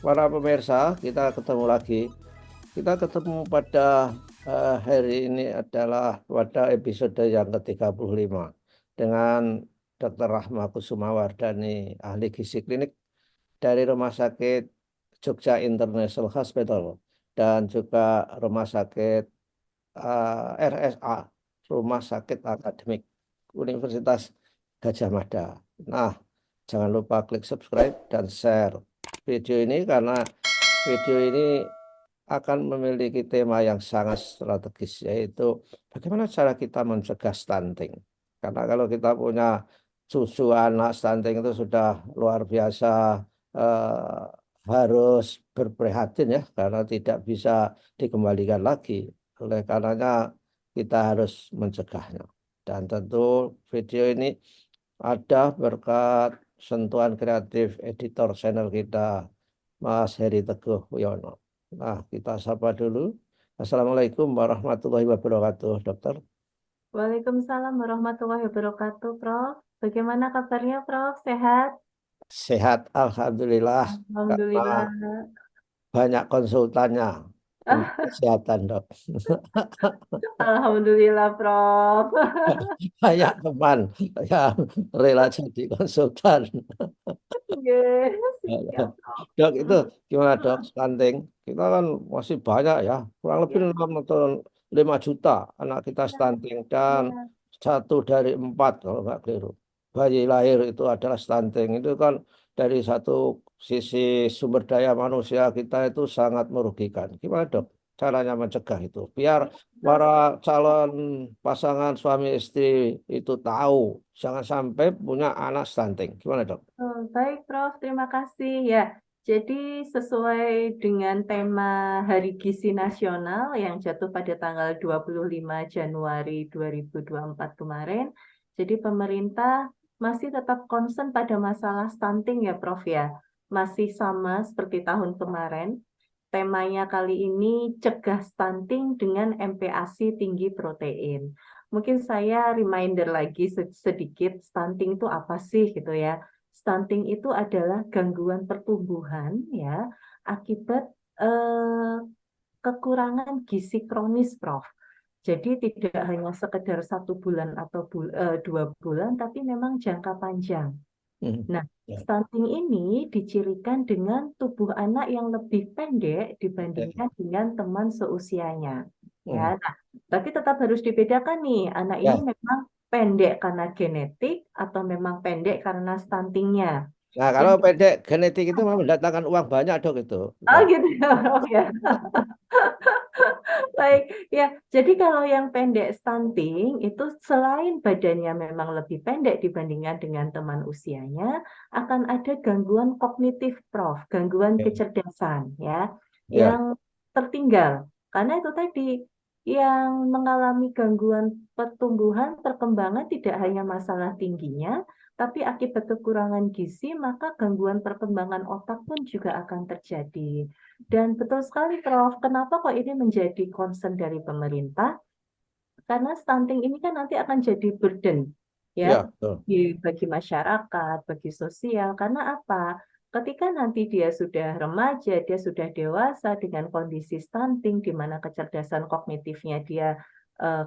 para pemirsa, kita ketemu lagi. Kita ketemu pada hari ini adalah pada episode yang ke-35 dengan Dr. Rahma Kusumawardani, ahli gizi klinik dari Rumah Sakit Jogja International Hospital dan juga Rumah Sakit RSA, Rumah Sakit Akademik Universitas Gajah Mada. Nah, jangan lupa klik subscribe dan share video ini karena video ini akan memiliki tema yang sangat strategis, yaitu bagaimana cara kita mencegah stunting. Karena kalau kita punya cucu anak stunting itu sudah luar biasa, eh, harus berprihatin ya, karena tidak bisa dikembalikan lagi. Oleh karenanya kita harus mencegahnya. Dan tentu video ini ada berkat sentuhan kreatif editor channel kita, Mas Heri Teguh Wiono. Nah, kita sapa dulu. Assalamualaikum warahmatullahi wabarakatuh, dokter. Waalaikumsalam warahmatullahi wabarakatuh, Prof. Bagaimana kabarnya, Prof? Sehat? Sehat, Alhamdulillah. Karena Alhamdulillah. banyak konsultannya untuk kesehatan, dok. Alhamdulillah, Prof. Banyak teman yang rela jadi konsultan. Yes, siap, Prof. Dok, itu gimana, dok, stunting? Kita kan masih banyak ya, kurang lebih Ya, 6 atau 5 juta anak kita ya, stunting. Dan ya. 1 dari 4, kalau nggak keliru, bayi lahir itu adalah stunting. Itu kan dari satu sisi sumber daya manusia kita itu sangat merugikan. Gimana, dok, caranya mencegah itu? Biar para calon pasangan suami istri itu tahu, jangan sampai punya anak stunting. Gimana, dok? Baik, Prof. Terima kasih. Ya, jadi sesuai dengan tema Hari Gizi Nasional yang jatuh pada tanggal 25 Januari 2024 kemarin, jadi pemerintah masih tetap concern pada masalah stunting ya, Prof ya. Masih sama seperti tahun kemarin. Temanya kali ini cegah stunting dengan MPASI tinggi protein. Mungkin saya reminder lagi sedikit stunting itu apa sih gitu ya. Stunting itu adalah gangguan pertumbuhan ya akibat eh, kekurangan gizi kronis, Prof. Jadi tidak hanya sekedar 1 bulan atau 2 bulan, tapi memang jangka panjang. Hmm. Nah, Ya. stunting ini dicirikan dengan tubuh anak yang lebih pendek Oke. dibandingkan dengan teman seusianya. Ya, Hmm. nah, tapi tetap harus dibedakan nih, anak ini Ya. memang pendek karena genetik atau memang pendek karena stuntingnya. Nah, kalau Yang pendek genetik itu memang mendatangkan uang banyak, dok, itu. oh Nah, gitu ya, Prof, ya. Baik, ya. Jadi kalau yang pendek stunting itu selain badannya memang lebih pendek dibandingkan dengan teman usianya, akan ada gangguan kognitif, Prof, gangguan ya. kecerdasan, ya, Ya. yang tertinggal. Karena itu tadi yang mengalami gangguan pertumbuhan, perkembangan tidak hanya masalah tingginya, tapi akibat kekurangan gizi, maka gangguan perkembangan otak pun juga akan terjadi. Dan betul sekali, Prof. Kenapa kok ini menjadi concern dari pemerintah? Karena stunting ini kan nanti akan jadi burden, ya, Ya, betul. bagi masyarakat, bagi sosial. Karena apa? Ketika nanti dia sudah remaja, dia sudah dewasa dengan kondisi stunting, di mana kecerdasan kognitifnya dia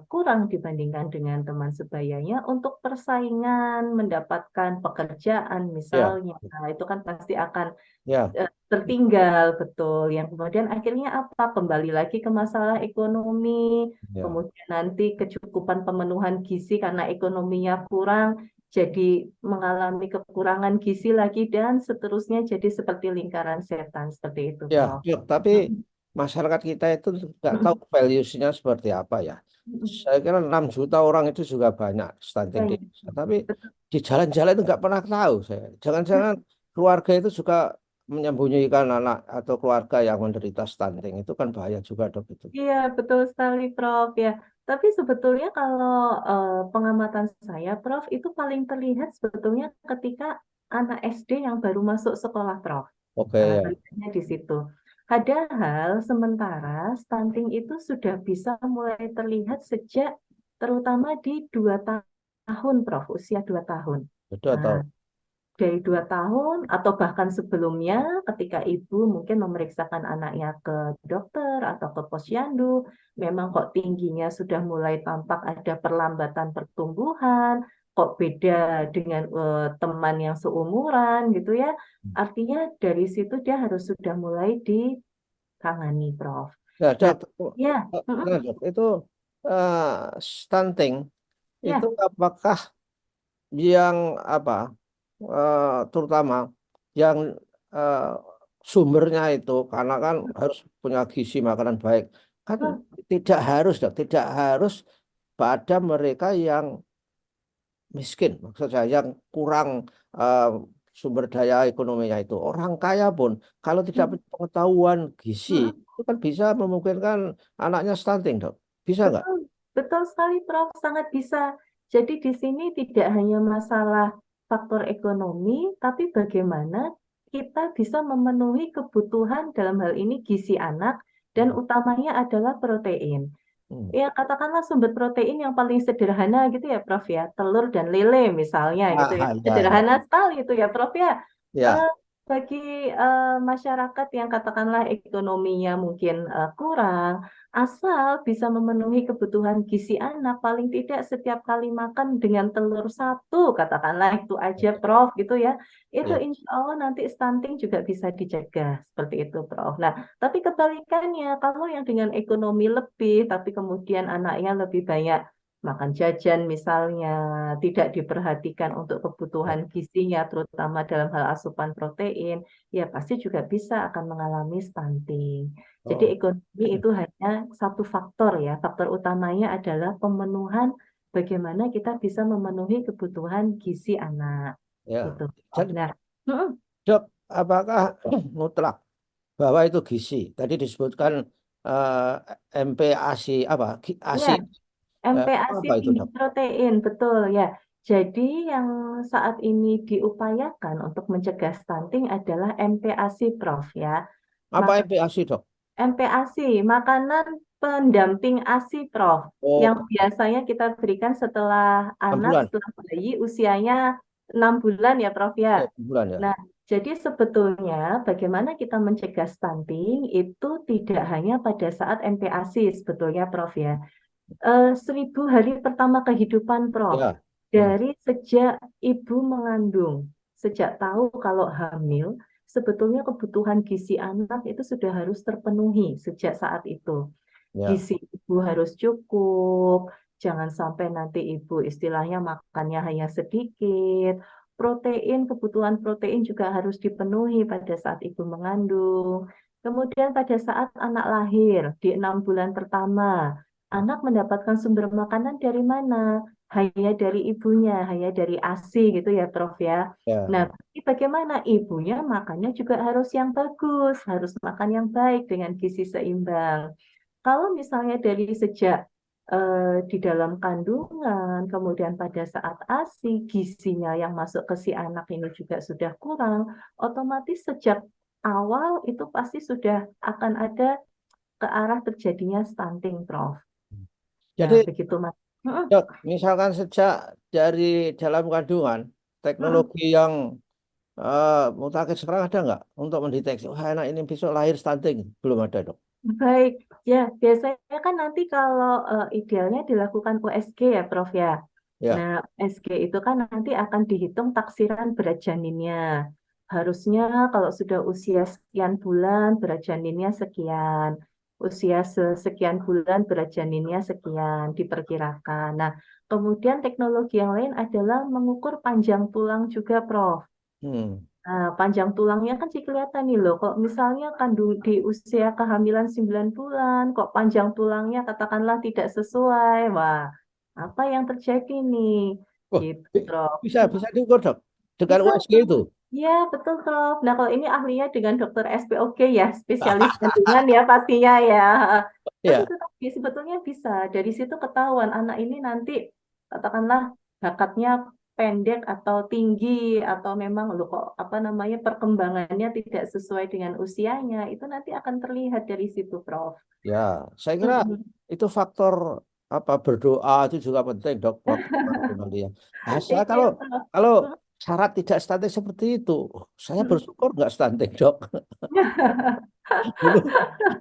kurang dibandingkan dengan teman sebayanya, untuk persaingan mendapatkan pekerjaan Ya. misalnya, nah, itu kan pasti akan Ya. tertinggal, betul. Yang kemudian akhirnya apa? Kembali lagi ke masalah ekonomi, Ya. kemudian nanti kecukupan pemenuhan gizi karena ekonominya kurang, jadi mengalami kekurangan gizi lagi dan seterusnya jadi seperti lingkaran setan seperti itu, Ya, Prof. dok, tapi Mm, masyarakat kita itu nggak tahu mm, values-nya seperti apa ya. mm. Saya kira 6 juta orang itu juga banyak stunting di Baik. Indonesia. Tapi Betul. di jalan-jalan itu nggak pernah tahu saya. Jangan-jangan keluarga itu juga menyembunyikan anak atau keluarga yang menderita stunting. Itu kan bahaya juga, dok, itu. Iya, betul sekali, Prof. Ya, tapi sebetulnya kalau pengamatan saya, Prof, itu paling terlihat sebetulnya ketika anak SD yang baru masuk sekolah, Prof. Oke, ya. Terlihatnya di situ. Padahal sementara stunting itu sudah bisa mulai terlihat sejak terutama di 2 tahun, Prof, usia 2 tahun. Betul Nah, atau? dari 2 tahun atau bahkan sebelumnya ketika ibu mungkin memeriksakan anaknya ke dokter atau ke posyandu, memang kok tingginya sudah mulai tampak ada perlambatan pertumbuhan, kok beda dengan teman yang seumuran gitu ya. Artinya dari situ dia harus sudah mulai ditangani, Prof. Nah, Nah, dok, ya, mm-mm, nah, dok, itu eh, stunting itu ya, apakah yang apa, terutama yang eh, sumbernya itu karena kan harus punya gizi makanan baik kan mm, tidak harus dok, tidak harus pada mereka yang miskin, maksud saya yang kurang eh, sumber daya ekonominya itu. Orang kaya pun kalau tidak mm, punya pengetahuan gizi, mm. itu kan bisa memungkinkan anaknya stunting, dok. Bisa nggak? Betul, betul sekali, Prof. Sangat bisa. Jadi di sini tidak hanya masalah faktor ekonomi, tapi bagaimana kita bisa memenuhi kebutuhan dalam hal ini gizi anak dan Hmm. utamanya adalah protein. Hmm. Ya, katakanlah sumber protein yang paling sederhana gitu ya, Prof ya. Telur dan lele misalnya gitu ya. Ah, ya, ya, Sederhana sekali itu ya, Prof ya. ya, Eh, bagi masyarakat yang katakanlah ekonominya mungkin kurang, asal bisa memenuhi kebutuhan gizi anak, paling tidak setiap kali makan dengan telur satu, katakanlah itu aja, Prof gitu ya. Itu ya. insya Allah nanti stunting juga bisa dicegah seperti itu, Prof. Nah, tapi kebalikannya, kalau yang dengan ekonomi lebih, tapi kemudian anaknya lebih banyak makan jajan misalnya, tidak diperhatikan untuk kebutuhan gizinya, terutama dalam hal asupan protein, ya pasti juga bisa akan mengalami stunting. Jadi Oh, ekonomi itu hanya satu faktor ya, faktor utamanya adalah pemenuhan bagaimana kita bisa memenuhi kebutuhan gizi anak. ya. Gitu. Oh, Jadi, nah, mm-mm. dok, apakah mutlak bahwa itu gizi? Tadi disebutkan MPASI apa? Ya, ASI. MPASI Apa itu, tinggi dok? protein, betul ya. Jadi yang saat ini diupayakan untuk mencegah stunting adalah MPASI, Prof ya. Apa Maka MPASI, dok? MPASI, makanan pendamping ASI, Prof, Oh, yang biasanya kita berikan setelah 6 anak, bulan. setelah bayi usianya 6 bulan ya, Prof ya. Oh, 6 bulan ya. Nah, jadi sebetulnya bagaimana kita mencegah stunting itu tidak hanya pada saat MPASI sebetulnya, Prof ya. 1.000 hari pertama kehidupan, Prof. Ya. Hmm. Dari sejak ibu mengandung, sejak tahu kalau hamil, sebetulnya kebutuhan gizi anak itu sudah harus terpenuhi sejak saat itu. Ya. Gizi ibu harus cukup, jangan sampai nanti ibu istilahnya makannya hanya sedikit. Protein, kebutuhan protein juga harus dipenuhi pada saat ibu mengandung. Kemudian pada saat anak lahir di 6 bulan pertama, anak mendapatkan sumber makanan dari mana? Hanya dari ibunya, hanya dari ASI gitu ya, Prof ya. Nah, Ya. tapi bagaimana ibunya makannya juga harus yang bagus, harus makan yang baik dengan gizi seimbang. Kalau misalnya dari sejak di dalam kandungan, kemudian pada saat ASI, gizinya yang masuk ke si anak ini juga sudah kurang, otomatis sejak awal itu pasti sudah akan ada ke arah terjadinya stunting, Prof. Ya, Jadi, begitu, Mas. Mm-mm, dok, misalkan sejak dari dalam kandungan, mm-mm. teknologi yang mutakhir sekarang ada nggak untuk mendeteksi, wah anak ini besok lahir stunting? Belum ada, dok. Baik, ya biasanya kan nanti kalau idealnya dilakukan USG ya, Prof ya. Ya. Nah, USG itu kan nanti akan dihitung taksiran berat janinnya. Harusnya kalau sudah usia sekian bulan berat janinnya sekian, usia sekian bulan berat janinnya sekian diperkirakan. Nah, kemudian teknologi yang lain adalah mengukur panjang tulang juga, Prof. Hmm. Nah, panjang tulangnya kan sih kelihatan nih loh. Kok misalnya kandung di usia kehamilan 9 bulan, kok panjang tulangnya katakanlah tidak sesuai. Wah, apa yang terjadi nih? Oh, Gitu, Prof. bisa bisa diukur, dok, dengan Bisa, USG Prof. itu. Ya, betul, Prof. Nah, kalau ini ahlinya dengan dokter SPOG ya, spesialis kandungan ya pastinya ya. Tapi Ya. itu tadi sebetulnya bisa. Dari situ ketahuan anak ini nanti katakanlah bakatnya pendek atau tinggi atau memang lo kok apa namanya perkembangannya tidak sesuai dengan usianya, itu nanti akan terlihat dari situ, Prof. Ya, saya kira Mm-mm. itu faktor apa berdoa itu juga penting, dok, waktu kandungan dia. Asal kalau Iya, Prof. kalau Mm. syarat tidak stunting seperti itu. Saya Mm. bersyukur nggak stunting, Dok. Dulu,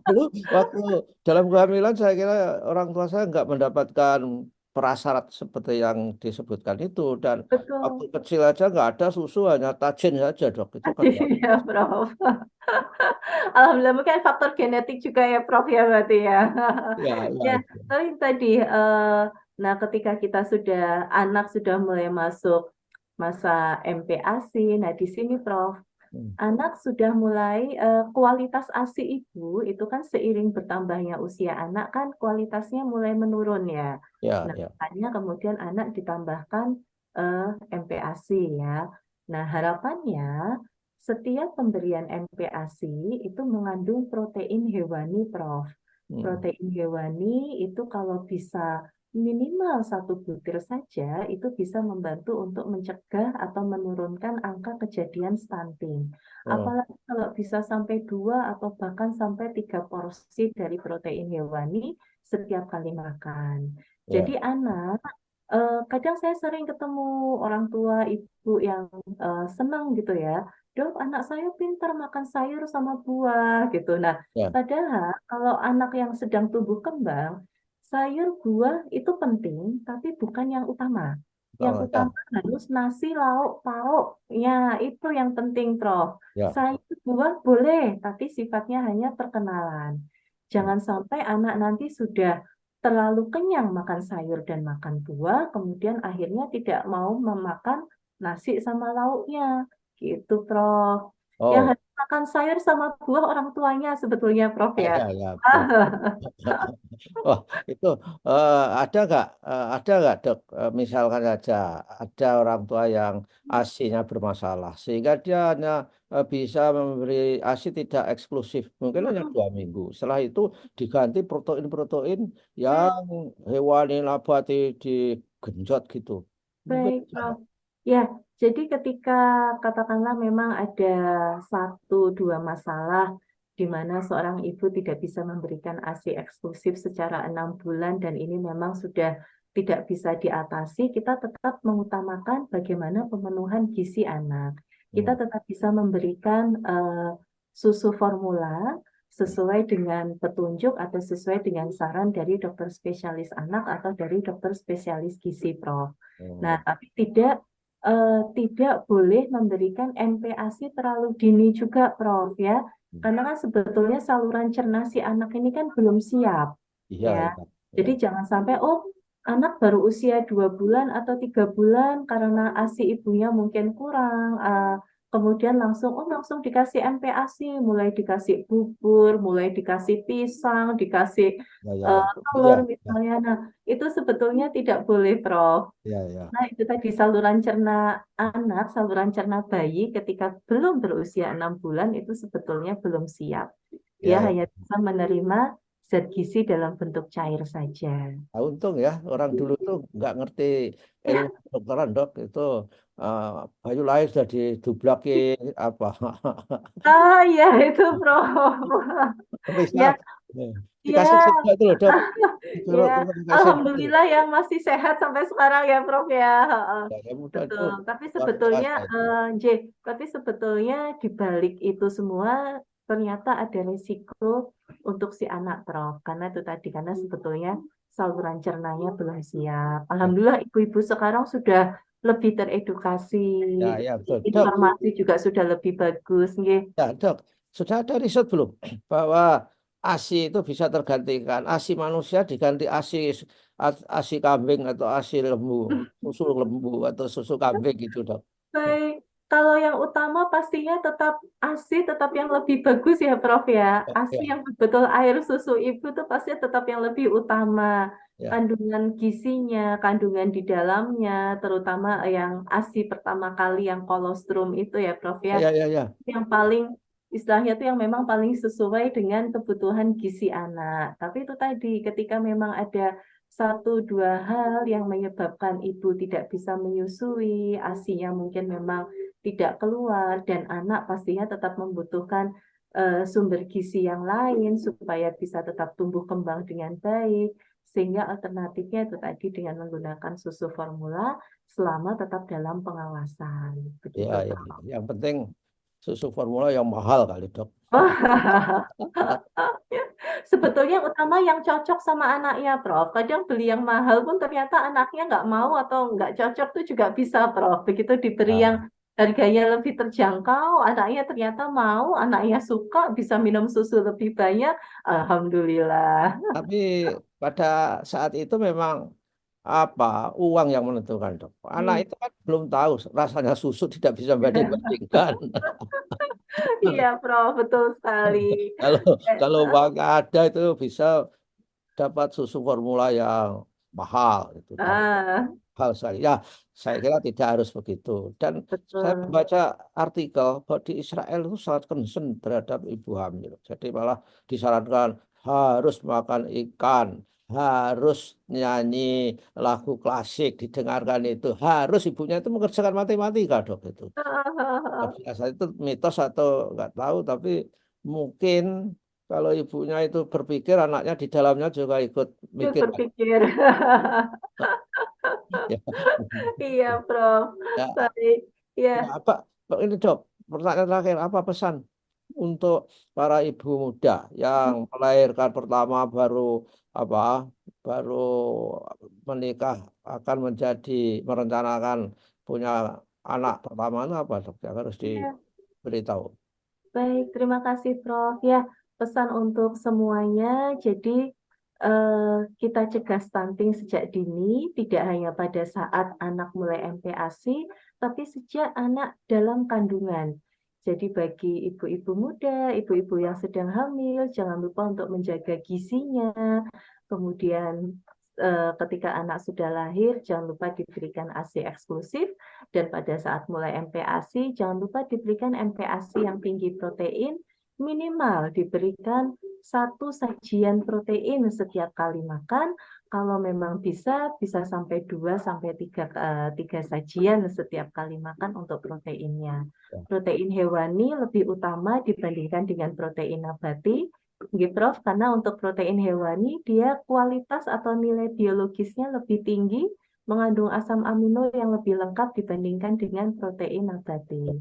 dulu waktu dalam kehamilan saya kira orang tua saya nggak mendapatkan prasyarat seperti yang disebutkan itu dan waktu Betul. kecil aja nggak ada susu hanya tajin saja dok itu kan nggak Iya, Prof. Alhamdulillah mungkin faktor genetik juga ya, Prof ya berarti ya. ya ya Ya, itu. tapi tadi, nah ketika kita sudah anak sudah mulai masuk masa MPASI, nah di sini Prof, Hmm. anak sudah mulai kualitas ASI ibu itu kan seiring bertambahnya usia anak kan kualitasnya mulai menurun ya. Ya Nah, ya makanya kemudian anak ditambahkan MPASI ya. Nah, harapannya setiap pemberian MPASI itu mengandung protein hewani, Prof. Hmm. Protein hewani itu kalau bisa minimal 1 butir saja itu bisa membantu untuk mencegah atau menurunkan angka kejadian stunting. Oh, Apalagi kalau bisa sampai 2 atau bahkan sampai 3 porsi dari protein hewani setiap kali makan. Jadi ya anak, kadang saya sering ketemu orang tua ibu yang senang gitu ya, dok anak saya pintar makan sayur sama buah gitu. Nah, ya padahal kalau anak yang sedang tumbuh kembang, sayur buah itu penting, tapi bukan yang utama. Yang oh, ya utama harus nasi, lauk, pauk. Ya, itu yang penting, Prof. ya. Sayur buah boleh, tapi sifatnya hanya perkenalan. Hmm. Jangan sampai anak nanti sudah terlalu kenyang makan sayur dan makan buah, kemudian akhirnya tidak mau memakan nasi sama lauknya. Gitu, Prof. Yang Oh harus makan sayur sama buah orang tuanya sebetulnya, Prof ya ya. ya ya betul. Oh, itu ada nggak dok? Misalkan saja ada orang tua yang ASINya bermasalah, sehingga dia hanya bisa memberi ASI tidak eksklusif, mungkin hanya 2 minggu. Setelah itu diganti protein-protein yang hewani nabati digenjot gitu. Mungkin Baik, bisa Prof. nggak? Ya, jadi ketika katakanlah memang ada 1 2 masalah di mana seorang ibu tidak bisa memberikan ASI eksklusif secara 6 bulan dan ini memang sudah tidak bisa diatasi, kita tetap mengutamakan bagaimana pemenuhan gizi anak. Kita Hmm. tetap bisa memberikan susu formula sesuai dengan petunjuk atau sesuai dengan saran dari dokter spesialis anak atau dari dokter spesialis gizi, Prof. Nah, Oh. tapi tidak boleh memberikan MPASI terlalu dini juga, Prof. Ya, karena kan sebetulnya saluran cerna si anak ini kan belum siap, Iya, ya. iya, Jadi iya. jangan sampai, oh, anak baru usia 2 bulan atau 3 bulan karena ASI ibunya mungkin kurang, kemudian langsung dikasih MPASI, mulai dikasih bubur, mulai dikasih pisang, dikasih Ya, ya, ya. telur Iya, ya, misalnya. Nah, itu sebetulnya tidak boleh, Prof. ya, ya. Nah, itu tadi saluran cerna anak, saluran cerna bayi ketika belum berusia 6 bulan itu sebetulnya belum siap. Dia Ya, ya. hanya bisa menerima zat gizi dalam bentuk cair saja. Nah, untung ya orang dulu tuh nggak ngerti ilmu kedokteran dok itu uh, bayu lahir sudah didublaki apa Ah, ya itu, Prof. bisa Ya, dikasih ya, sesuatu itu loh dok ya. suruh dikasih itu loh. Alhamdulillah yang masih sehat sampai sekarang ya, Prof ya. Heeh. Ya, ya mudah itu Betul. Tapi luar sebetulnya, biasa itu. Tapi sebetulnya di balik itu semua ternyata ada risiko untuk si anak, Prof. Karena itu tadi, karena sebetulnya saluran cernanya belum siap. Ya, Alhamdulillah ibu-ibu sekarang sudah lebih teredukasi, ya, ya betul dok. informasi juga sudah lebih bagus, nggih. Ya dok, sudah ada riset belum bahwa ASI itu bisa tergantikan ASI manusia diganti ASI kambing atau ASI lembu, susu lembu atau susu kambing gitu dok. Baik, kalau yang utama pastinya tetap ASI, tetap yang lebih bagus ya, Prof ya. ASI Ya, yang betul air susu ibu itu pasti tetap yang lebih utama. ya, Kandungan gizinya, kandungan di dalamnya, terutama yang ASI pertama kali yang kolostrum itu ya, Prof ya. ya, ya, ya. Yang paling istilahnya itu yang memang paling sesuai dengan kebutuhan gizi anak. Tapi itu tadi, ketika memang ada 1 2 hal yang menyebabkan ibu tidak bisa menyusui, ASINya mungkin memang tidak keluar, dan anak pastinya tetap membutuhkan sumber gizi yang lain supaya bisa tetap tumbuh kembang dengan baik. Sehingga alternatifnya itu tadi dengan menggunakan susu formula selama tetap dalam pengawasan. Ya, Begitu, ya, Prof. ya. Yang penting susu formula yang mahal kali, Dok. Sebetulnya utama yang cocok sama anaknya, Prof. Kadang beli yang mahal pun ternyata anaknya nggak mau atau nggak cocok tuh juga bisa, Prof. Begitu diberi yang Nah, harganya lebih terjangkau, anaknya ternyata mau, anaknya suka, bisa minum susu lebih banyak, alhamdulillah. tapi pada saat itu memang apa uang yang menentukan, Dok. Anak Hmm. itu kan belum tahu rasanya susu, tidak bisa banding-bandingkan. Iya, Prof, betul sekali. Kalau Eh, kalau uangnya ada itu bisa dapat susu formula yang mahal itu dan Ah, hal sekali. Ya, saya kira tidak harus begitu. Dan saya betul. membaca artikel bahwa di Israel itu sangat concern terhadap ibu hamil. Jadi malah disarankan harus makan ikan, harus nyanyi lagu klasik, didengarkan itu, harus ibunya itu mengerjakan matematika, Dok itu. Ya, biasa itu mitos atau nggak tahu, tapi mungkin kalau ibunya itu berpikir, anaknya di dalamnya juga ikut Terus mikir. berpikir. Ya, Iya, Prof. ya, Baik. Ya. ya, apa ini, Dok? Pertanyaan terakhir, apa pesan untuk para ibu muda yang melahirkan pertama, baru apa baru menikah, akan merencanakan punya anak pertama, itu apa, Dok, yang harus Iya. diberitahu? Baik, terima kasih Prof. Ya, pesan untuk semuanya, jadi kita cegah stunting sejak dini, tidak hanya pada saat anak mulai MPASI, tapi sejak anak dalam kandungan. Jadi bagi ibu-ibu muda, ibu-ibu yang sedang hamil, jangan lupa untuk menjaga gizinya. Kemudian ketika anak sudah lahir, jangan lupa diberikan ASI eksklusif. Dan pada saat mulai MPASI, jangan lupa diberikan MPASI yang tinggi protein, minimal diberikan satu sajian protein setiap kali makan. Kalau memang bisa sampai 2 sampai 3 sajian setiap kali makan untuk proteinnya. Ya, Protein hewani lebih utama dibandingkan dengan protein nabati. Nggih, Prof, karena untuk protein hewani dia kualitas atau nilai biologisnya lebih tinggi, mengandung asam amino yang lebih lengkap dibandingkan dengan protein nabati.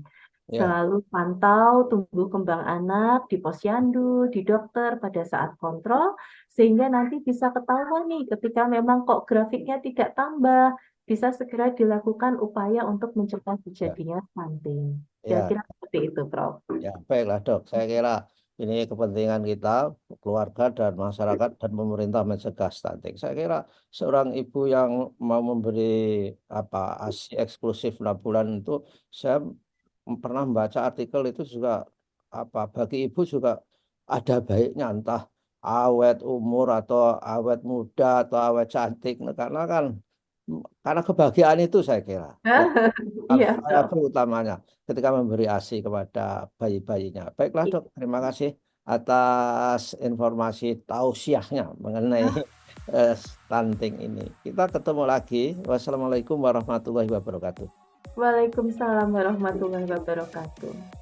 ya, Selalu pantau tumbuh kembang anak di posyandu, di dokter pada saat kontrol, sehingga nanti bisa ketahuan nih ketika memang kok grafiknya tidak tambah, bisa segera dilakukan upaya untuk mencegah ya, terjadinya stunting. ya. Kira-kira seperti itu, Prof. Ya, baiklah, Dok. Saya kira ini kepentingan kita, keluarga dan masyarakat dan pemerintah mencegah stunting. Saya kira seorang ibu yang mau memberi apa ASI eksklusif 6 bulan itu, saya pernah membaca artikel itu juga, apa bagi ibu juga ada baiknya, entah awet umur atau awet muda atau awet cantik. Nah, karena kebahagiaan itu saya kira. Ya, Iya, variabel Prof. utamanya ketika memberi ASI kepada bayi-bayinya. Baiklah, Dok, terima kasih atas informasi tausiahnya mengenai stunting ini. Kita ketemu lagi. Wassalamualaikum warahmatullahi wabarakatuh. Waalaikumsalam warahmatullahi wabarakatuh.